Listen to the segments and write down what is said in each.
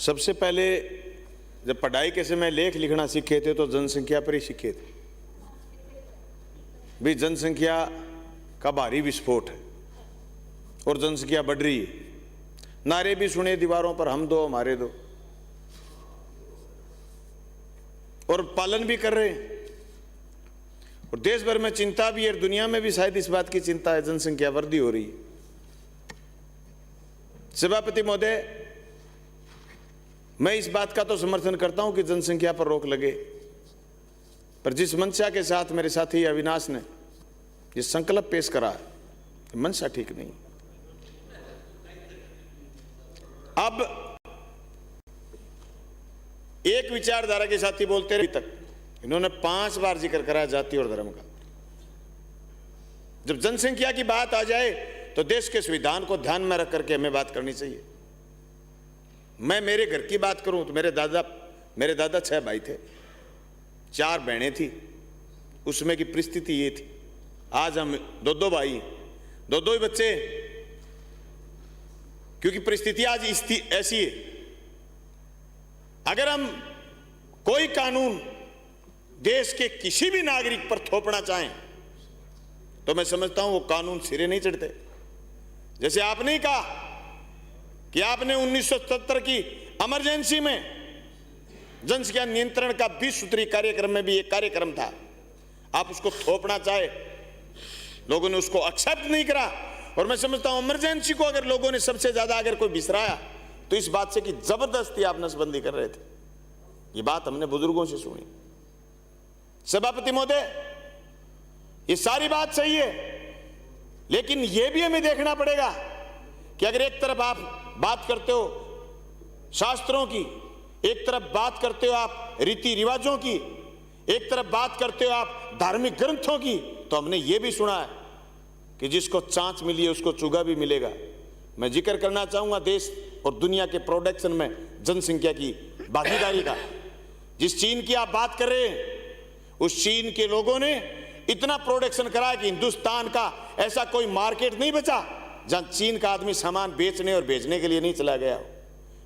सबसे पहले जब पढ़ाई के समय लेख लिखना सीखे थे तो जनसंख्या पर ही सीखे थे। भी जनसंख्या का भारी विस्फोट है और जनसंख्या बढ़ रही है। नारे भी सुने दीवारों पर, हम दो हमारे दो, और पालन भी कर रहे हैं। और देश भर में चिंता भी है, दुनिया में भी शायद इस बात की चिंता है, जनसंख्या वृद्धि हो रही है। सभापति महोदय, मैं इस बात का तो समर्थन करता हूं कि जनसंख्या पर रोक लगे, पर जिस मंशा के साथ मेरे साथी अविनाश ने ये संकल्प पेश करा है, मंशा ठीक नहीं। अब एक विचारधारा के साथी बोलते रहे तक इन्होंने 5 बार जिक्र करा जाति और धर्म का। जब जनसंख्या की बात आ जाए तो देश के संविधान को ध्यान में रख करके हमें बात करनी चाहिए। मैं मेरे घर की बात करूं तो मेरे दादा 6 भाई थे, 4 बहनें थी। उसमें की परिस्थिति ये थी। आज हम 2 भाई, 2 ही बच्चे, क्योंकि परिस्थिति आज ऐसी है। अगर हम कोई कानून देश के किसी भी नागरिक पर थोपना चाहें तो मैं समझता हूं वो कानून सिरे नहीं चढ़ते। जैसे आपने ही कहा कि आपने 1977 की इमरजेंसी में जनसंख्या नियंत्रण का 20 सूत्री कार्यक्रम में भी एक कार्यक्रम था, आप उसको थोपना चाहे, लोगों ने उसको एक्सेप्ट नहीं करा। और मैं समझता हूं इमरजेंसी को अगर लोगों ने सबसे ज्यादा अगर कोई बिसराया तो इस बात से कि जबरदस्ती आप नसबंदी कर रहे थे। ये बात हमने बुजुर्गों से सुनी। सभापति महोदय, ये सारी बात सही है, लेकिन यह भी हमें देखना पड़ेगा कि अगर एक तरफ आप बात करते हो शास्त्रों की, एक तरफ बात करते हो आप रीति रिवाजों की, एक तरफ बात करते हो आप धार्मिक ग्रंथों की, तो हमने ये भी सुना है कि जिसको चांच मिली है उसको चूगा भी मिलेगा। मैं जिक्र करना चाहूंगा देश और दुनिया के प्रोडक्शन में जनसंख्या की भागीदारी का। जिस चीन की आप बात कर रहे हैं, उस चीन के लोगों ने इतना प्रोडक्शन करा कि हिंदुस्तान का ऐसा कोई मार्केट नहीं बचा जहां चीन का आदमी सामान बेचने और भेजने के लिए नहीं चला गया।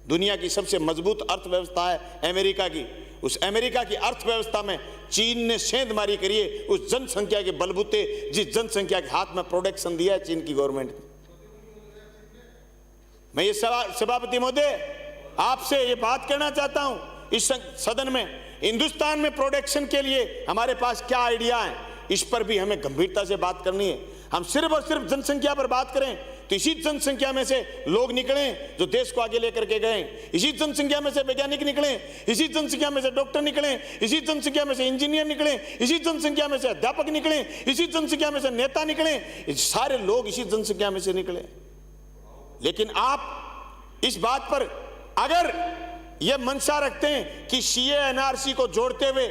दुनिया की सबसे मजबूत अर्थव्यवस्था है अमेरिका की। उस अमेरिका की अर्थव्यवस्था में चीन ने सेंधमारी करी है उस जनसंख्या के बलबूते, जिस जनसंख्या के हाथ में प्रोडक्शन दिया है चीन की गवर्नमेंट। मैं ये सभापति महोदय आपसे ये बात कहना चाहता हूं, इस सदन में हिंदुस्तान में प्रोडक्शन के लिए हमारे पास क्या आइडिया है, इस पर भी हमें गंभीरता से बात करनी है। हम सिर्फ और सिर्फ जनसंख्या पर बात करें तो इसी जनसंख्या में से लोग निकले जो देश को आगे लेकर के गए, इसी जनसंख्या में से वैज्ञानिक निकले, इसी जनसंख्या में से डॉक्टर निकले, इसी जनसंख्या में से इंजीनियर निकले, इसी जनसंख्या में से अध्यापक निकले, इसी जनसंख्या में से नेता निकले, सारे लोग इसी जनसंख्या में से निकले। लेकिन आप इस बात पर अगर यह मंशा रखते हैं कि सीए एनआरसी को जोड़ते हुए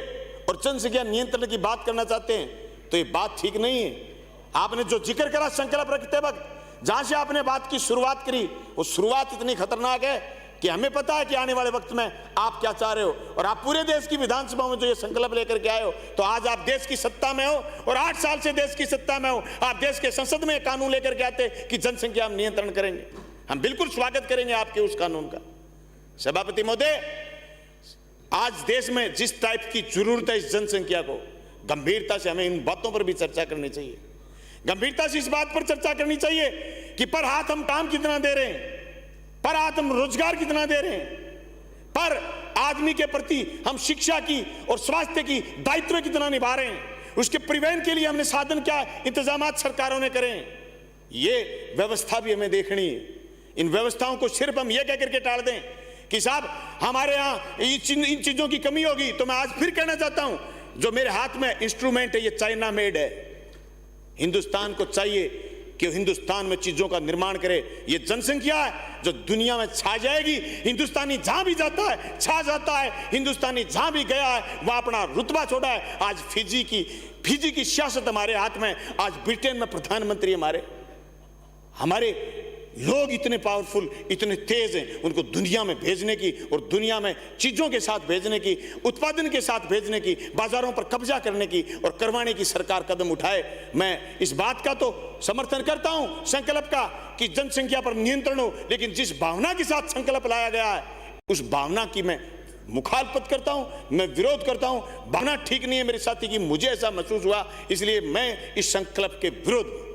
और जनसंख्या नियंत्रण की बात करना चाहते हैं तो ये बात ठीक नहीं है। आपने जो जिक्र करा संकल्प रखते वक्त, जहां से आपने बात की शुरुआत करी, वो शुरुआत इतनी खतरनाक है कि हमें पता है कि आने वाले वक्त में आप क्या चाह रहे हो। और आप पूरे देश की विधानसभा में जो ये संकल्प लेकर के आए हो, तो आज आप देश की सत्ता में हो और 8 साल से देश की सत्ता में हो। आप देश के संसद में कानून लेकर के आते कि जनसंख्या हम नियंत्रण करेंगे। हम बिल्कुल स्वागत करेंगे आपके उस कानून का। सभापति महोदय, आज देश में जिस टाइप की जरूरत है इस जनसंख्या को, गंभीरता से हमें इन बातों पर भी चर्चा करनी चाहिए। गंभीरता से इस बात पर चर्चा करनी चाहिए कि पर हाथ हम काम कितना दे रहे हैं, पर हाथ हम रोजगार कितना दे रहे हैं, पर आदमी के प्रति हम शिक्षा की और स्वास्थ्य की दायित्व कितना निभा रहे हैं, उसके परिवहन के लिए हमने साधन क्या इंतजाम सरकारों ने करें। ये व्यवस्था भी हमें देखनी है। इन व्यवस्थाओं को सिर्फ हम ये कह करके टाल दें कि साहब हमारे यहाँ इन चीजों की कमी होगी, तो मैं आज फिर कहना चाहता हूं, जो मेरे हाथ में इंस्ट्रूमेंट है ये चाइना मेड है। हिंदुस्तान को चाहिए कि हिंदुस्तान में चीजों का निर्माण करे। ये जनसंख्या है जो दुनिया में छा जाएगी। हिंदुस्तानी जहां भी जाता है छा जाता है। हिंदुस्तानी जहां भी गया है वह अपना रुतबा छोड़ा है। आज फिजी की सियासत हमारे हाथ में, आज ब्रिटेन में प्रधानमंत्री हमारे लोग इतने पावरफुल, इतने तेज हैं, उनको दुनिया में भेजने की और दुनिया में चीजों के साथ भेजने की, उत्पादन के साथ भेजने की, बाजारों पर कब्जा करने की और करवाने की सरकार कदम उठाए। मैं इस बात का तो समर्थन करता हूं संकल्प का कि जनसंख्या पर नियंत्रण हो, लेकिन जिस भावना के साथ संकल्प लाया गया है उस भावना की मैं मुखालफत करता हूं, मैं विरोध करता हूं। भावना ठीक नहीं है मेरे साथी की, मुझे ऐसा महसूस हुआ, इसलिए मैं इस संकल्प के विरोध